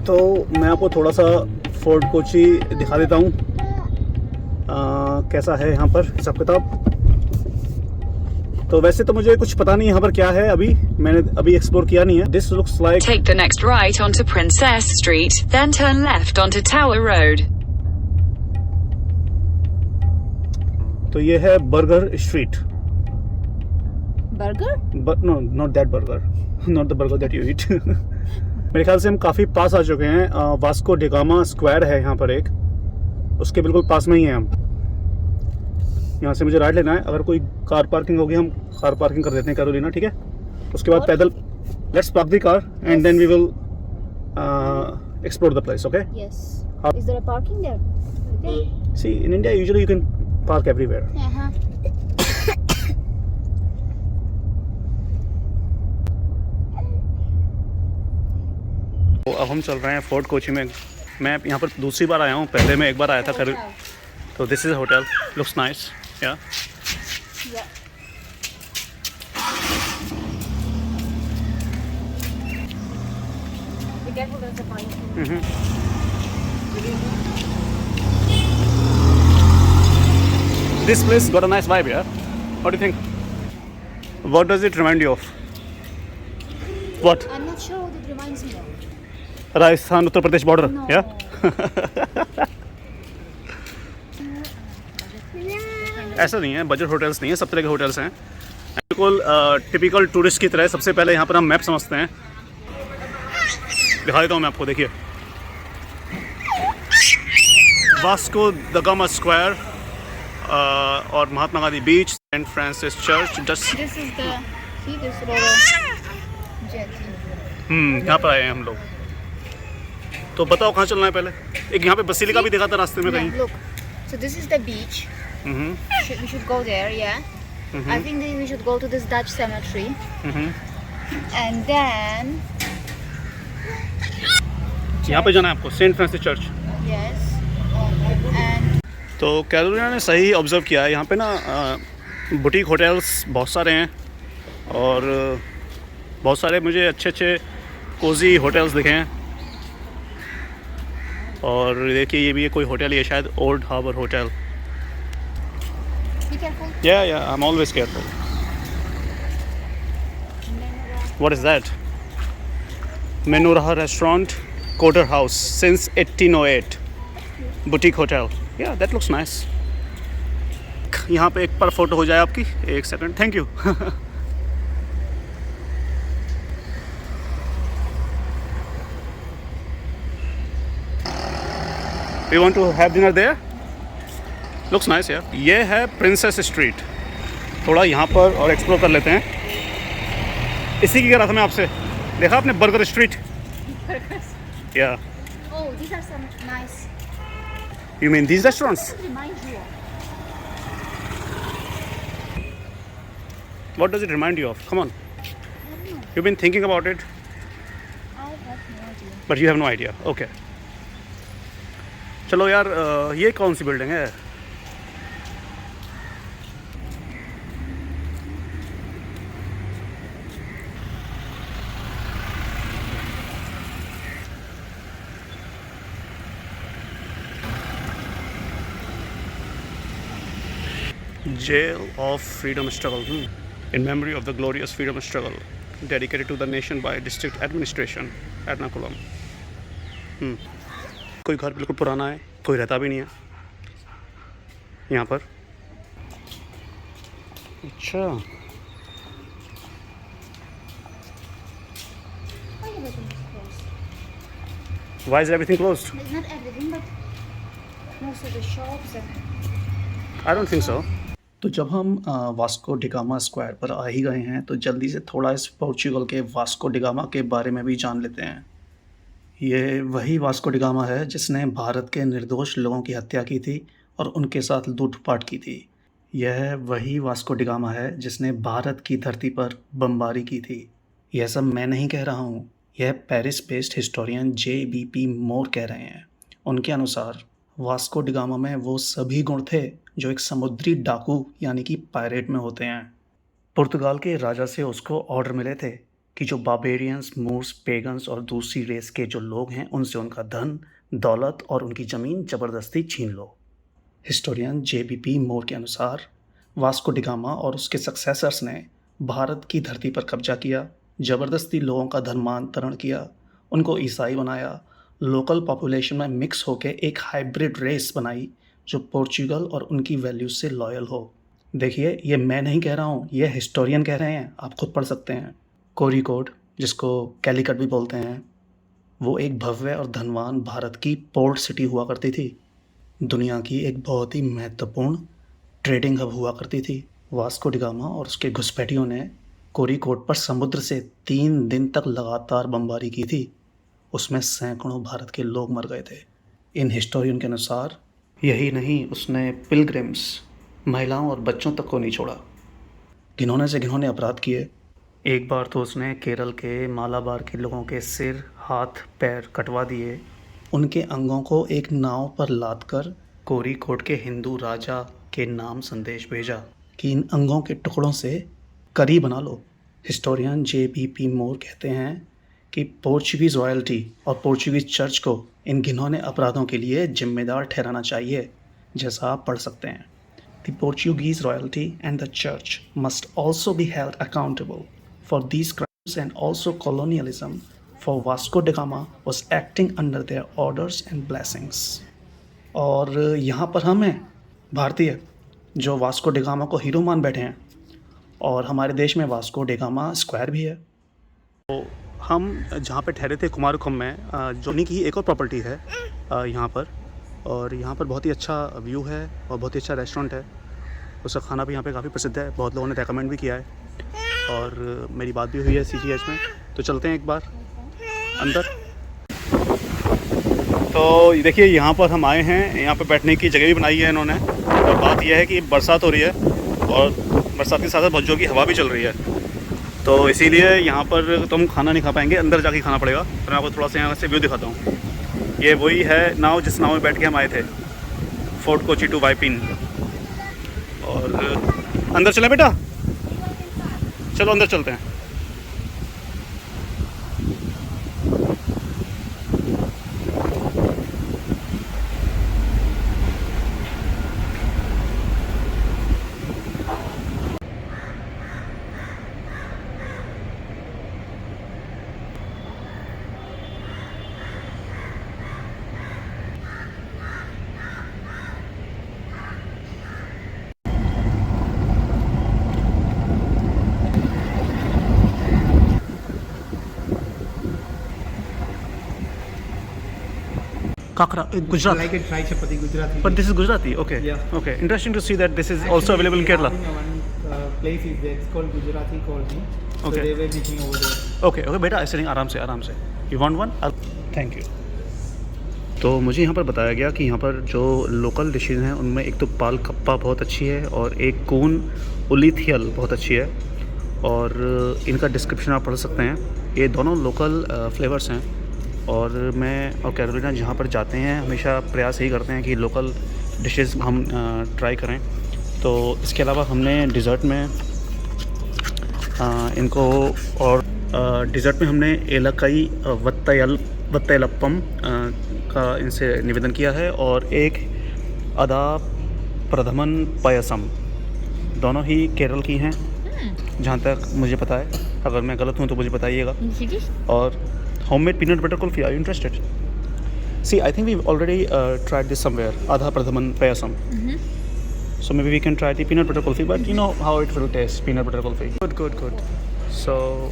तो मैं आपको थोड़ा सा फोर्ट कोची दिखा देता हूँ कैसा है यहाँ पर हिसाब किताब। तो वैसे तो मुझे कुछ पता नहीं यहाँ पर क्या है, मैंने अभी एक्सप्लोर किया नहीं है। This looks like Take the next right onto Princess Street, then turn left onto Tower Road. तो ये है burger street. Burger? No, not that burger, not the burger that you eat. मेरे ख्याल से हम काफ़ी पास आ चुके हैं। वास्को डिगामा स्क्वायर है यहाँ पर एक, उसके बिल्कुल पास में ही हैं हम। यहाँ से मुझे राइट लेना है। अगर कोई कार पार्किंग होगी हम कार पार्किंग कर देते हैं कैरोलिना, ठीक है। उसके बाद पैदल let's park the car and then we will explore the place, okay. Yes. Is there a parking there? Okay. See in India usually you can park everywhere. Uh-huh. तो अब हम चल रहे हैं फोर्ट कोची में। मैं यहाँ पर दूसरी बार आया हूँ, पहले मैं एक बार आया था कर। तो this is hotel, looks nice या। Yeah. Be careful, there's a fire. This place got a nice vibe, yeah. What do you think? What does it remind you of? What? I'm not sure what it reminds me of. Rajasthan, Uttar Pradesh border, No. yeah. ऐसा नहीं है, budget hotels नहीं है, सब तरह के hotels हैं। बिल्कुल टिपिकल टूरिस्ट की तरह। सबसे पहले यहाँ पर हम मैप समझते हैं। दिखा देता हूँ मैं आपको, देखिए। वास्को द गामा स्क्वायर और Mahatma Gandhi beach, Saint Francis church. Just This is the see this roller jetty. यहाँ पर आए हैं हम लोग। तो बताओ कहाँ चलना है पहले। एक यहाँ पे बसीलिका भी देखा था रास्ते में Yeah, कहीं। look. So this is the beach. We should go there, yeah. I think that we should go to this Dutch cemetery. And then यहाँ पे जाना है आपको, Saint Francis Church. yes. And तो कैरोलिना ने सही ऑब्जर्व किया है। यहाँ पे ना बुटीक होटल्स बहुत सारे हैं और बहुत सारे मुझे अच्छे अच्छे कोजी होटल्स दिखे हैं। और देखिए ये भी है कोई होटल, ये शायद old harbour hotel. be careful. Yeah I am always careful. What is that? Menorah restaurant, Koder house since 1808, boutique hotel. Yeah that looks nice. यहाँ पे एक पर फोटो हो जाए आपकी, एक second, thank you. We want to have dinner there? Looks nice, yeah. ये है प्रिंसेस स्ट्रीट। थोड़ा यहाँ पर और एक्सप्लोर कर लेते हैं। इसी की कह रहा था मैं आपसे। देखा आपने बर्गर स्ट्रीट? या Oh, these are some nice. You mean these restaurants? What reminds you of? What does it remind you of? Come on. You've been thinking about it, I have no idea. but you have no idea. Okay. चलो यार, ये कौन सी building है? Jail of Freedom Struggle, in memory of the glorious freedom struggle dedicated to the nation by district administration, Ernakulam. कोई घर बिल्कुल पुराना है, कोई रहता भी नहीं है यहाँ पर। अच्छा, Why everything is closed? why is everything closed? It's not everything, but most of the shops and I don't think so. तो जब हम वास्को डिगामा स्क्वायर पर आ ही गए हैं तो जल्दी से थोड़ा इस पोर्चुगल के वास्को डिगामा के बारे में भी जान लेते हैं। ये वही वास्को डिगामा है जिसने भारत के निर्दोष लोगों की हत्या की थी और उनके साथ लूटपाट की थी। यह वही वास्को डिगामा है जिसने भारत की धरती पर बमबारी की थी। यह सब मैं नहीं कह रहा हूँ, यह पेरिस बेस्ड हिस्टोरियन JBP मोर कह रहे हैं। उनके अनुसार वास्को डिगामा में वो सभी गुण थे जो एक समुद्री डाकू यानी कि पायरेट में होते हैं। पुर्तगाल के राजा से उसको ऑर्डर मिले थे कि जो बार्बेरियंस, मूर्स, पेगन्स और दूसरी रेस के जो लोग हैं उनसे उनका धन, दौलत और उनकी ज़मीन ज़बरदस्ती छीन लो। हिस्टोरियन JBP मोर के अनुसार वास्को डिगामा और उसके सक्सेसर्स ने भारत की धरती पर कब्जा किया, ज़बरदस्ती लोगों का धर्मांतरण किया, उनको ईसाई बनाया, लोकल पॉपुलेशन में मिक्स होकर एक हाइब्रिड रेस बनाई जो पोर्चुगल और उनकी वैल्यूज से लॉयल हो। देखिए, ये मैं नहीं कह रहा हूँ, ये हिस्टोरियन कह रहे हैं, आप खुद पढ़ सकते हैं। कोरिकोड, जिसको कैलिकट भी बोलते हैं, वो एक भव्य और धनवान भारत की पोर्ट सिटी हुआ करती थी। दुनिया की एक बहुत ही महत्वपूर्ण ट्रेडिंग हब हुआ करती थी। वास्को डिगामा और उसके घुसपैठियों ने कोरिकोड पर समुद्र से 3 दिन तक लगातार बमबारी की थी। उसमें सैकड़ों भारत के लोग मर गए थे। इन हिस्टोरियन के अनुसार यही नहीं, उसने पिलग्रिम्स, महिलाओं और बच्चों तक को नहीं छोड़ा। घिनौने से घिनौने अपराध किए। एक बार तो उसने केरल के मालाबार के लोगों के सिर, हाथ, पैर कटवा दिए। उनके अंगों को एक नाव पर लादकर कोरिकोड के हिंदू राजा के नाम संदेश भेजा कि इन अंगों के टुकड़ों से करी बना लो। हिस्टोरियन JBP मोर कहते हैं कि पोर्चुगीज़ रॉयल्टी और पोर्चुगीज़ चर्च को इन घिनौने अपराधों के लिए जिम्मेदार ठहराना चाहिए, जैसा आप पढ़ सकते हैं। The Portuguese royalty and the church must also be held accountable for these crimes and also colonialism, for Vasco da Gama was acting under their orders and blessings. और यहाँ पर हम हैं भारतीय जो वास्को डिगामा को हीरो मान बैठे हैं, और हमारे देश में वास्को डिगामा स्क्वायर भी है। तो हम जहाँ पे ठहरे थे कुमारकोम में, जो उन्हीं की एक और प्रॉपर्टी है यहाँ पर, और यहाँ पर बहुत ही अच्छा व्यू है और बहुत ही अच्छा रेस्टोरेंट है। उसका खाना भी यहाँ पे काफ़ी प्रसिद्ध है, बहुत लोगों ने रेकमेंड भी किया है और मेरी बात भी हुई है CGH में। तो चलते हैं एक बार अंदर। तो देखिए, यहाँ पर हम आए हैं, यहाँ पर बैठने की जगह भी बनाई है इन्होंने। और बात यह है कि बरसात हो रही है और बरसात के साथ साथ बहुत जोर की हवा भी चल रही है, तो इसीलिए यहाँ पर तो हम खाना नहीं खा पाएंगे, अंदर जाके खाना पड़ेगा। तो मैं आपको थोड़ा सा यहाँ से व्यू दिखाता हूँ। ये वही है नाव जिस नाव में बैठ के हम आए थे, फोर्ट कोची टू वाइपिन। और अंदर चले बेटा, चलो अंदर चलते हैं। Kakra, Gujarat. Like a dry chapati Gujarati. But this is Gujarati. Okay. Yeah. Okay. Interesting to see that this is also available in Kerala. One place is there. It's called Gujarati Colony. So Okay. they were making over there. Okay. Okay. बेटा ऐसे नहीं, आराम से आराम से। You want one? Thank you. तो मुझे यहाँ पर बताया गया कि यहाँ पर जो लोकल डिशेज हैं उनमें एक तो पाल कप्पा बहुत अच्छी है और एक कून उलिथियल बहुत अच्छी है, और इनका डिस्क्रिप्शन आप पढ़ सकते हैं। ये दोनों लोकल फ्लेवर्स हैं, और मैं और कैरोलिना जहाँ पर जाते हैं हमेशा प्रयास यही करते हैं कि लोकल डिशेस हम ट्राई करें। तो इसके अलावा हमने डिज़र्ट में इनको, और डिज़र्ट में हमने एलाकाई वत्तयलप्पम का इनसे निवेदन किया है, और एक अदा प्रधमन पायसम, दोनों ही केरल की हैं जहाँ तक मुझे पता है। अगर मैं गलत हूँ तो मुझे बताइएगा। और homemade peanut butter kulfi, are you interested? See, I think we've already tried this somewhere, Adha Pradhaman Payasam. So maybe we can try the peanut butter kulfi, but you know how it will taste, peanut butter kulfi. Good, good, good. So,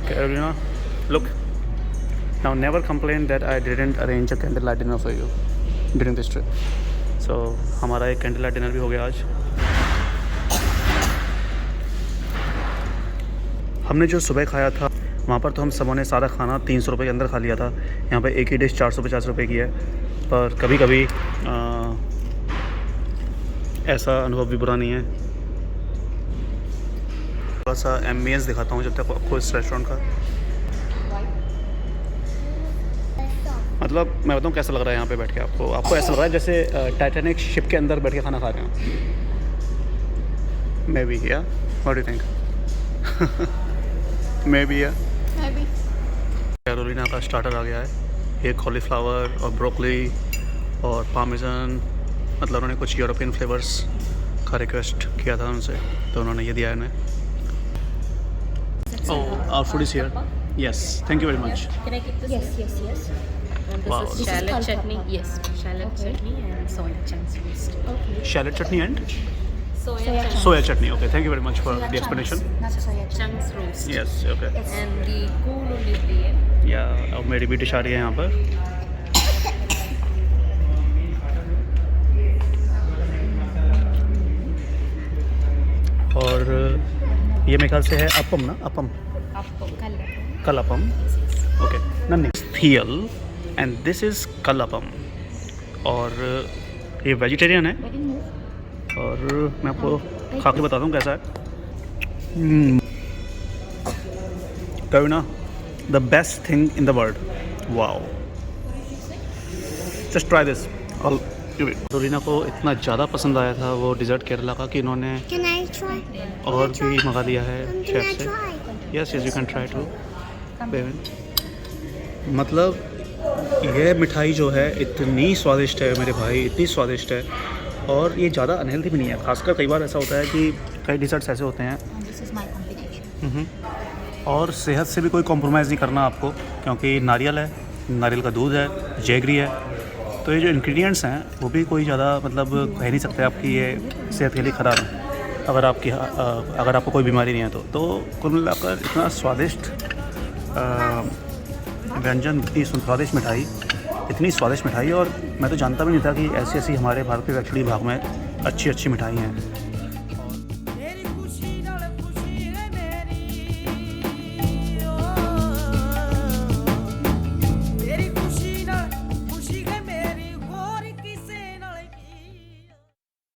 Carolina, look. Now never complain that I didn't arrange a candlelight dinner for you during this trip. So, हमारा एक candlelight dinner भी हो गया आज। हमने जो सुबह खाया था वहाँ पर तो हम सबों ने सारा खाना 300 रुपये के अंदर खा लिया था। यहाँ पे एक ही डिश 450 रुपये की है, पर कभी कभी ऐसा अनुभव भी बुरा नहीं है। थोड़ा सा एम्बियंस दिखाता हूँ जब तक आपको इस रेस्टोरेंट का। मतलब मैं बताऊँ कैसा लग रहा है यहाँ पे बैठ के आपको ऐसा लग रहा है जैसे टाइटैनिक शिप के अंदर बैठ के खाना खा रहे हैं। मे बी, या व्हाट डू यू थिंक? मे भी है। Maybe. कैरोलिना का स्टार्टर आ गया है, ये कॉलीफ्लावर और ब्रोकली और पार्मेसन, मतलब उन्होंने कुछ यूरोपियन फ्लेवर्स का रिक्वेस्ट किया था उनसे, तो उन्होंने ये दिया है उन्हें। Oh, our food is here. Yes, thank you very much. Can I get this? Yes, yes, yes. And this Wow. is This is shallot kalpa. chutney. Yes, shallot chutney and soya chunks roast. Okay. शैलेड chutney and Soya Soya chunks, soya chutney. Okay, thank you very much for Soya the explanation. chunks, not soya chunks. chunks roast. Yes, okay. And the cool olive there. या अब मेरी भी dish आ रही है यहाँ पर। और ये मेरे ख्याल से है अपम ना, अपम, कलपम। ओके, नन्नी थियल एंड दिस इज़ कलपम। और ये वेजिटेरियन है Very nice. और मैं आपको खा के बताता हूँ कैसा है। Karuna, the best thing in the world. Wow, just try this. रोलिना को इतना ज़्यादा पसंद आया था वो डिज़र्ट केरला का कि इन्होंने Can I try? और भी मंगा दिया है Can शेफ I से। try? Yes yes, you can try too. मतलब ये मिठाई जो है इतनी स्वादिष्ट है मेरे भाई, इतनी स्वादिष्ट है, और ये ज़्यादा अनहेल्दी भी नहीं है। खासकर कई बार ऐसा होता है कि कई डिज़र्ट्स ऐसे होते हैं And this is my combination. और सेहत से भी कोई कॉम्प्रोमाइज़ नहीं करना आपको, क्योंकि नारियल है, नारियल का दूध है, जेगरी है, तो ये जो इंग्रेडिएंट्स हैं वो भी कोई ज़्यादा मतलब कह नहीं सकते आपकी ये सेहत के लिए ख़राब है, अगर आपको कोई बीमारी नहीं है तो कुल मिलाकर इतना स्वादिष्ट व्यंजन, इतनी स्वादिष्ट मिठाई, और मैं तो जानता भी नहीं था कि ऐसी हमारे भारत के एक्चुअली भाग में अच्छी मिठाई हैं।